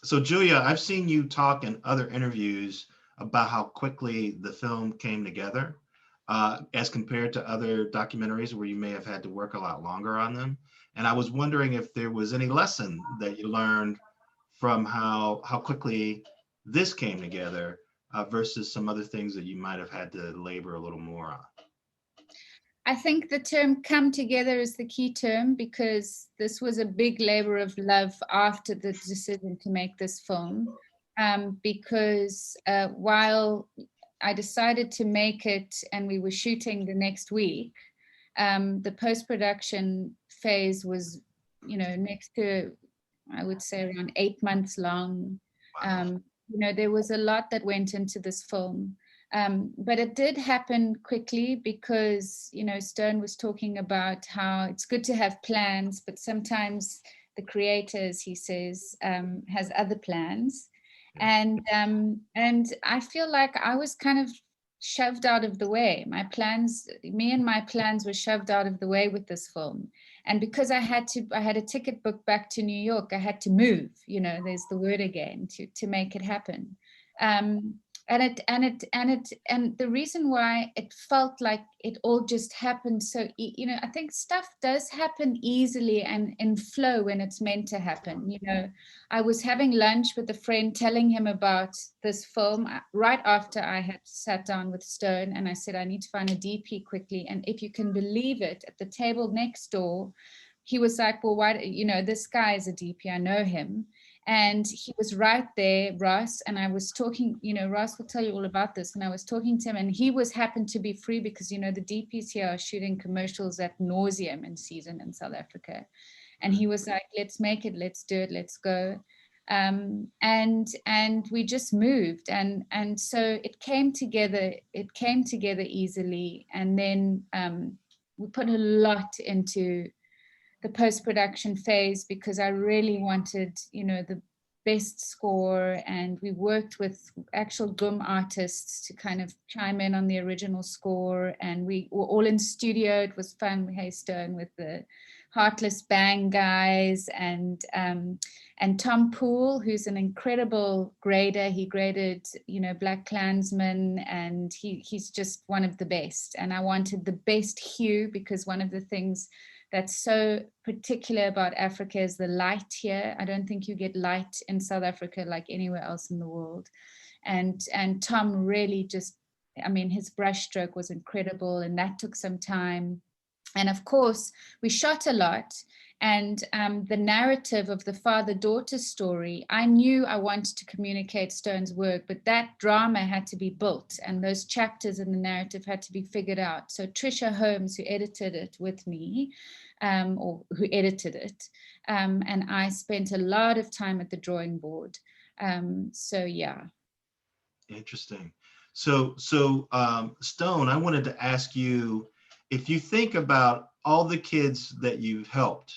so Julia, I've seen you talk in other interviews about how quickly the film came together, as compared to other documentaries where you may have had to work a lot longer on them. And I was wondering if there was any lesson that you learned from how quickly this came together versus some other things that you might have had to labor a little more on. I think the term "come together" is the key term, because this was a big labor of love after the decision to make this film. Because while I decided to make it and we were shooting the next week, the post-production phase was, you know, next to, I would say, around 8 months long. Wow. You know, there was a lot that went into this film. But it did happen quickly because, you know, Stone was talking about how it's good to have plans, but sometimes the creators, he says, has other plans. And I feel like I was kind of shoved out of the way. Me and my plans were shoved out of the way with this film. And because I had a ticket booked back to New York, I had to move, you know, there's the word again, to make it happen. And the reason why it felt like it all just happened so, you know, I think stuff does happen easily and in flow when it's meant to happen. You know, I was having lunch with a friend telling him about this film right after I had sat down with Stone, and I said, I need to find a DP quickly. And if you can believe it, at the table next door, he was like, well, why, you know, this guy is a DP, I know him. And he was right there, Ross, and I was talking, you know, Ross will tell you all about this. And I was talking to him, and he happened to be free because, you know, the DPs here are shooting commercials at nauseum in season in South Africa. And he was like, let's make it, let's do it, let's go. And we just moved. And so it came together easily. And then we put a lot into the post-production phase because I really wanted, you know, the best score, and we worked with actual Gqom artists to kind of chime in on the original score, and we were all in studio. It was fun. We had Stone with the Heartless Bang guys, and Tom Poole, who's an incredible grader. He graded, you know, Black Klansman, and he's just one of the best. And I wanted the best hue because one of the things that's so particular about Africa is the light here. I don't think you get light in South Africa like anywhere else in the world. And Tom really just, I mean, his brushstroke was incredible, and that took some time. And of course, we shot a lot. And the narrative of the father-daughter story, I knew I wanted to communicate Stone's work, but that drama had to be built, and those chapters in the narrative had to be figured out. So Trisha Holmes, who edited it with me, and I spent a lot of time at the drawing board. So yeah. Interesting. So Stone, I wanted to ask you, if you think about all the kids that you've helped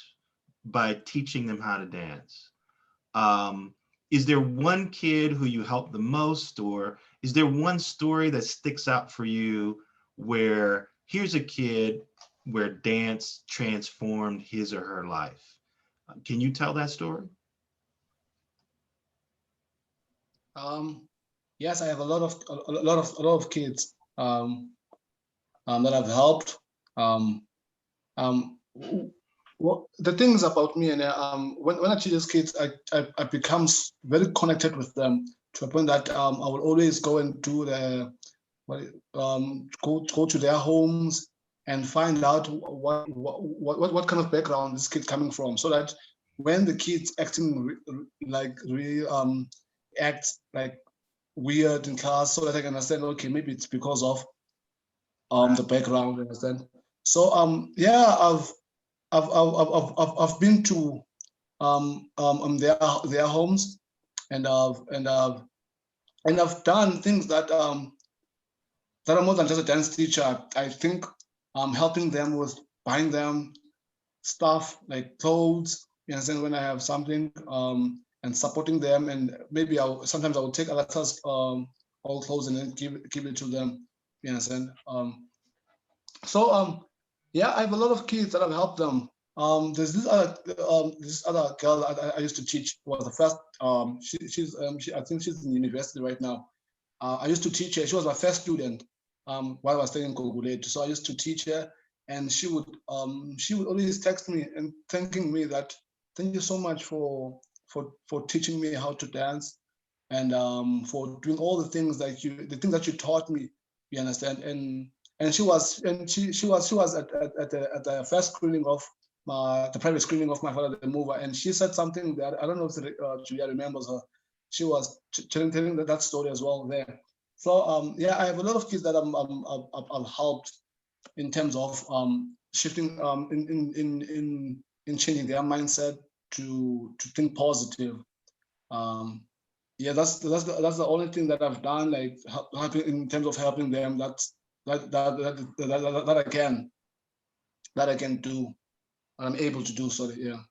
by teaching them how to dance, is there one kid who you helped the most, or is there one story that sticks out for you where here's a kid where dance transformed his or her life? Can you tell that story? Yes, I have a lot of kids that I've helped. Well, the things about me, and when I teach these kids, I become very connected with them to a point that I will always go and do go to their homes and find out what kind of background this kid coming from, so that when the kids acting act like weird in class, so that I can understand, okay, maybe it's because of the background, understand. So yeah, I've been to their homes, and I've done things that that are more than just a dance teacher. I think I'm helping them with buying them stuff like clothes, you understand, when I have something, and supporting them, and maybe sometimes I will take Alatha's old clothes and then give it to them, you understand. Yeah, I have a lot of kids that I've helped them. There's this other girl I used to teach, was the first. I think she's in university right now. I used to teach her. She was my first student while I was staying in Khayelitsha. So I used to teach her, and she would always text me and thanking me that, thank you so much for teaching me how to dance, and for doing all the things that you taught me, you understand. And she was at the first screening of the private screening of My Father the Mover, and she said something that I don't know if Julia remembers her. She was telling that story as well there. So yeah, I have a lot of kids that I've helped in terms of shifting in changing their mindset to think positive. yeah, that's the only thing that I've done, like helping in terms of helping them. That I can do. I'm able to do. Sorry, yeah.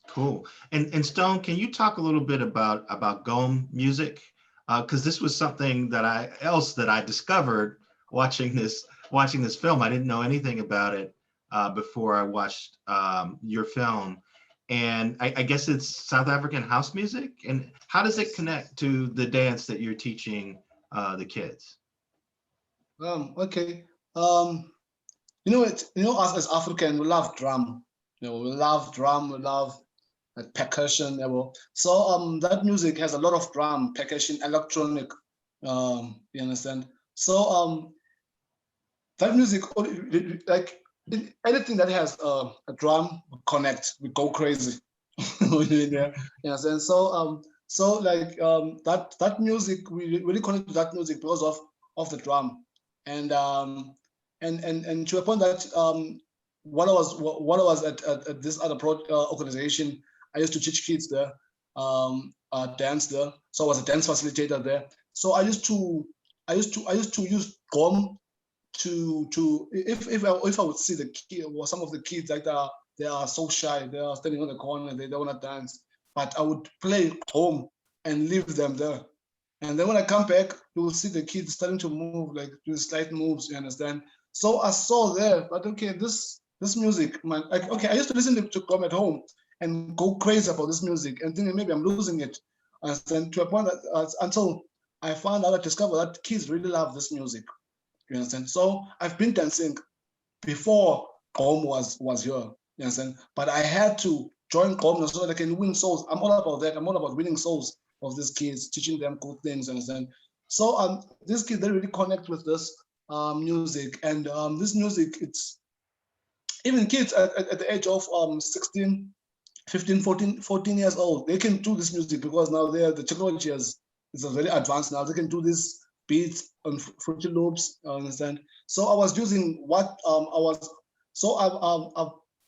Cool. And Stone, can you talk a little bit about Gqom music? Because this was something that I discovered watching this film. I didn't know anything about it before I watched your film. And I guess it's South African house music. And how does it connect to the dance that you're teaching the kids? Okay. You know it. You know, us as African, we love drum. You know, we love drum. We love percussion. You know. So that music has a lot of drum, percussion, electronic. You understand? So that music, like anything that has a drum, we connect. We go crazy. You understand? So like that music, we really connect to that music because of the drum, and to a point that while I was at this other organization, I used to teach kids there dance there. So I was a dance facilitator there. So I used to use Gqom to if I would see the kid or some of the kids like they are so shy, they are standing on the corner, they don't want to dance, but I would play Gqom and leave them there. And then when I come back, you will see the kids starting to move, like do slight moves, you understand? So I saw there, but okay, this music, man, like, okay, I used to listen to Gqom at home and go crazy about this music and thinking maybe I'm losing it. And then to a point that until I found out, I discovered that kids really love this music. You understand? So I've been dancing before Gqom was here. You understand? But I had to join Gqom so that I can win souls. I'm all about that. I'm all about winning souls of these kids, teaching them good things. Understand? So these kids, they really connect with this music, and this music, it's even kids at the age of 16, 15, 14 years old, they can do this music because now the technology is very advanced now. They can do this beats on Fruity Loops, understand? So I was using what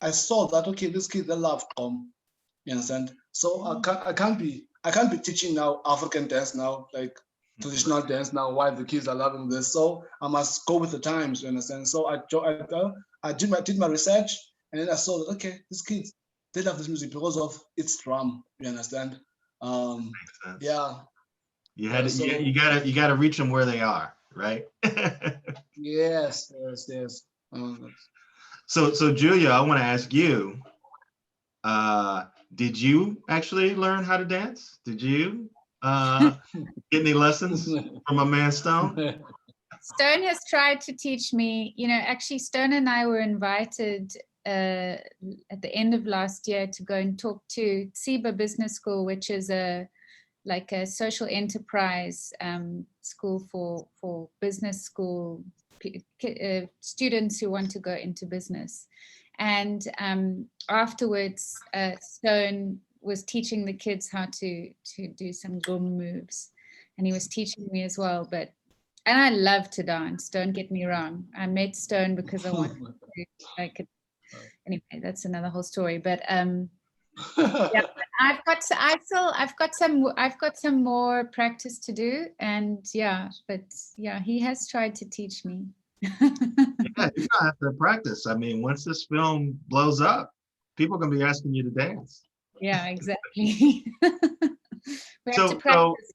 I saw that, okay, this kid, they love Gqom, you understand? So I can't be teaching now African dance now, like traditional dance now, why the kids are loving this. So I must go with the times, you understand? So I did my research, and then I saw that, okay, these kids, they love this music because of its drum, you understand? Yeah. You gotta reach them where they are, right? Yes. So Julia, I want to ask you, did you actually learn how to dance? Did you get any lessons from a man Stone? Stone has tried to teach me. You know, actually, Stone and I were invited at the end of last year to go and talk to Tsiba Business School, which is a social enterprise school for business school students who want to go into business. And afterwards, Stone was teaching the kids how to do some Gqom moves, and he was teaching me as well. And I love to dance. Don't get me wrong. I met Stone because I wanted to. Anyway, that's another whole story. But yeah, I've got some more practice to do, and he has tried to teach me. Yeah, you're gonna have to practice. I mean, once this film blows up, people are gonna be asking you to dance. Yeah, exactly. We have to practice.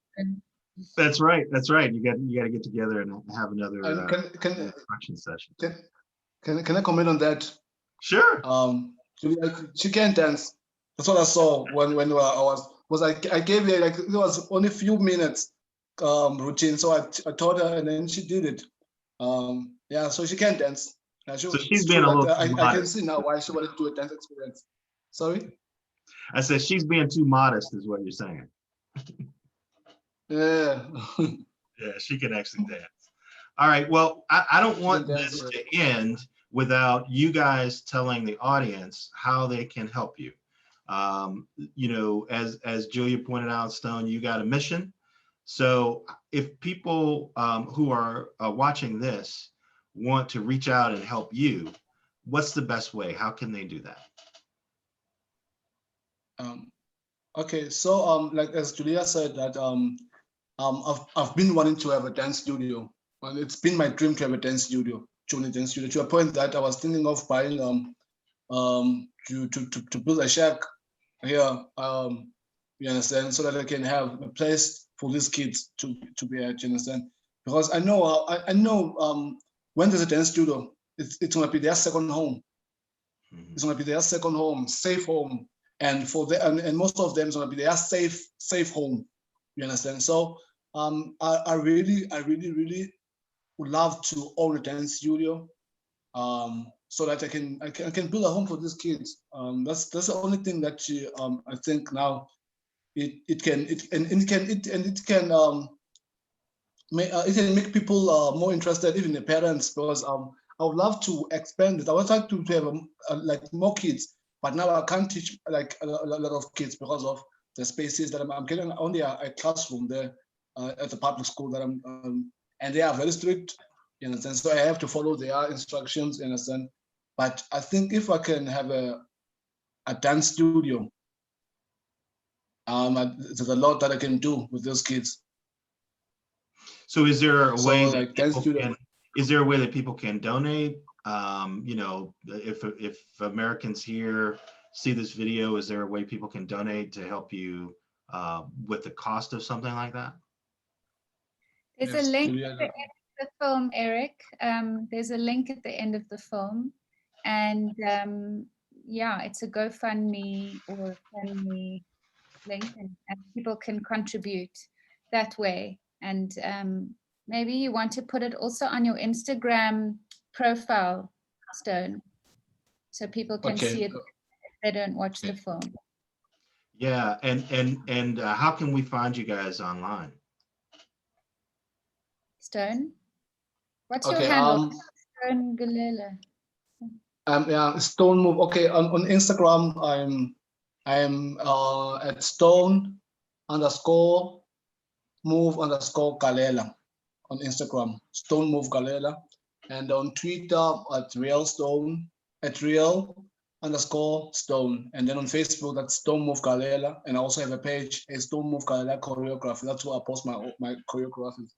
That's right. You got to get together and have another instruction session. Can I comment on that? Sure. She can dance. That's what I saw when I gave her, like, it was only a few minutes routine, so I taught her, and then she did it. Yeah, so she can dance. So she's being a little I can see now why she wanted to do a dance experience. Sorry? I said she's being too modest, is what you're saying. Yeah. Yeah, she can actually dance. All right. Well, I don't want this to end without you guys telling the audience how they can help you. You know, as Julia pointed out, Stone, you got a mission. So if people who are watching this want to reach out and help you, what's the best way? How can they do that? Okay, so like as Julia said that I've been wanting to have a dance studio, and it's been my dream to have a dance studio, join a dance studio, to a point that I was thinking of buying to build a shack here, you understand, so that I can have a place for these kids to be at, you understand, because I know I know when there's a dance studio, it's gonna be their second home. It's gonna be their second home, safe home, and for the and most of them is gonna be their safe home. You understand? So I really would love to own a dance studio, so that I can build a home for these kids. That's the only thing that I think now it can it can make people more interested, even the parents, because I would love to expand it. I would like to have like more kids, but now I can't teach like a lot of kids because of the spaces that I'm getting only a classroom there at the public school that I'm, and they are very strict, you understand. So I have to follow their instructions, you understand. But I think if I can have a dance studio, there's a lot that I can do with those kids. So is there a way that like dance studio. Is there a way that people can donate? You know, if Americans here see this video, is there a way people can donate to help you with the cost of something like that? There's Yes, a link Julia. at the end of the film, Eric. There's a link at the end of the film, and yeah, it's a GoFundMe or Fundme link, and people can contribute that way. And maybe you want to put it also on your Instagram profile, Stone, so people can Okay. see it if they don't watch the Okay. film. Yeah, and how can we find you guys online? Stone, what's your Okay. handle? Stone Galila. Yeah, Stone Move. Okay, on Instagram, I'm at Stone _ Move _ Galela on Instagram. Stone Move Galela, and on Twitter at Real Stone, at Real _ Stone, and then on Facebook that's Stone Move Galela, and I also have a page, a Stone Move Galela choreography. That's where I post my choreographies.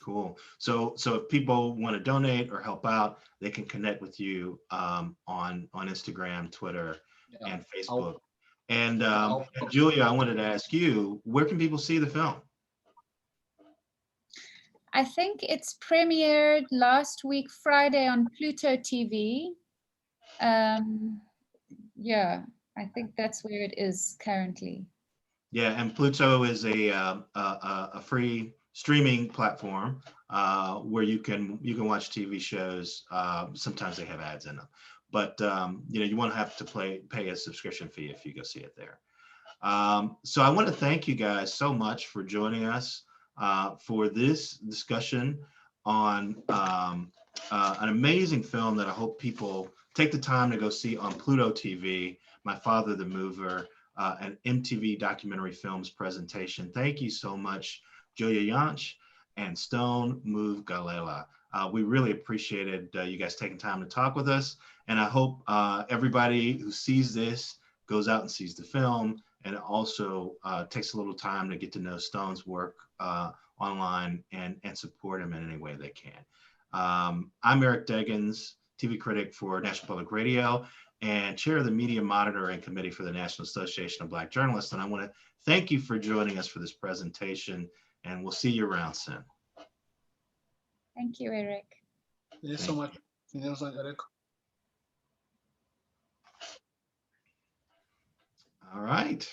Cool. So if people want to donate or help out, they can connect with you on Instagram, Twitter, and Facebook. And Julia, I wanted to ask you, where can people see the film? I think it's premiered last week, Friday, on Pluto TV. Yeah, I think that's where it is currently. Yeah, and Pluto is a free streaming platform where you can watch TV shows. Sometimes they have ads in them, but you know, you won't have to pay a subscription fee if you go see it there. So I want to thank you guys so much for joining us for this discussion on an amazing film that I hope people take the time to go see on Pluto TV, My Father the Mover, an MTV documentary films presentation. Thank you so much, Julia Yanch and Stone Move Galela. We really appreciated you guys taking time to talk with us. And I hope everybody who sees this goes out and sees the film, and also takes a little time to get to know Stone's work online and support him in any way they can. I'm Eric Deggans, TV critic for National Public Radio and chair of the Media Monitoring Committee for the National Association of Black Journalists. And I want to thank you for joining us for this presentation, and we'll see you around soon. Thank you, Eric. Thank you so much. Thank you so much, Eric. All right.